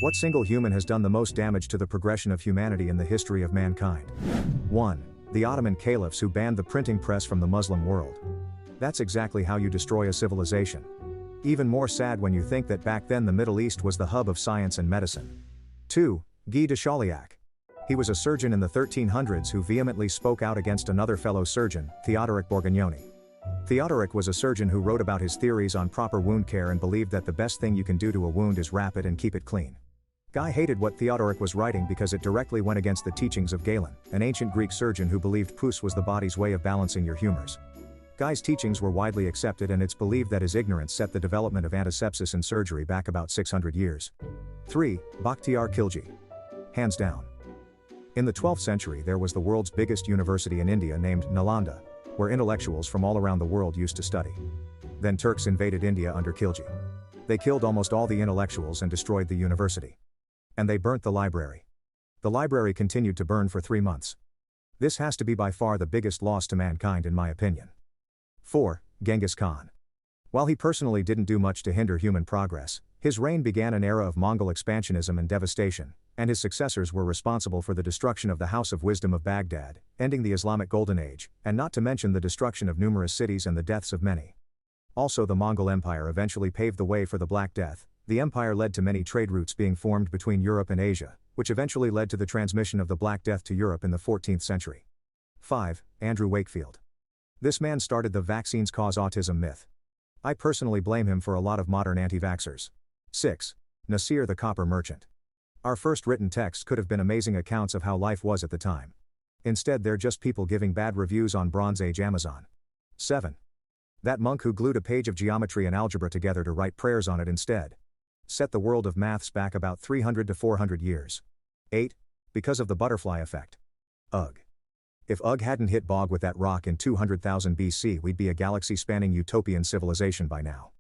What single human has done the most damage to the progression of humanity in the history of mankind? 1. The Ottoman caliphs who banned the printing press from the Muslim world. That's exactly how you destroy a civilization. Even more sad when you think that back then the Middle East was the hub of science and medicine. 2. Guy de Chauliac. He was a surgeon in the 1300s who vehemently spoke out against another fellow surgeon, Theodoric Borgognoni. Theodoric was a surgeon who wrote about his theories on proper wound care and believed that the best thing you can do to a wound is wrap it and keep it clean. Guy hated what Theodoric was writing because it directly went against the teachings of Galen, an ancient Greek surgeon who believed pus was the body's way of balancing your humors. Guy's teachings were widely accepted, and it's believed that his ignorance set the development of antisepsis in surgery back about 600 years. 3. Bakhtiar Khilji. Hands down. In the 12th century there was the world's biggest university in India named Nalanda, where intellectuals from all around the world used to study. Then Turks invaded India under Khilji. They killed almost all the intellectuals and destroyed the university. And they burnt the library. The library continued to burn for 3 months. This has to be by far the biggest loss to mankind in my opinion. 4. Genghis Khan. While he personally didn't do much to hinder human progress, his reign began an era of Mongol expansionism and devastation, and his successors were responsible for the destruction of the House of Wisdom of Baghdad, ending the Islamic Golden Age, and not to mention the destruction of numerous cities and the deaths of many. Also, the Mongol Empire eventually paved the way for the Black Death. The empire led to many trade routes being formed between Europe and Asia, which eventually led to the transmission of the Black Death to Europe in the 14th century. 5. Andrew Wakefield. This man started the vaccines cause autism myth. I personally blame him for a lot of modern anti-vaxxers. 6. Nasir the Copper Merchant. Our first written text could have been amazing accounts of how life was at the time. Instead they're just people giving bad reviews on Bronze Age Amazon. 7. That monk who glued a page of geometry and algebra together to write prayers on it instead. Set the world of maths back about 300 to 400 years. 8. Because of the butterfly effect. Ugh. If Ugg hadn't hit Bog with that rock in 200,000 BC, we'd be a galaxy-spanning utopian civilization by now.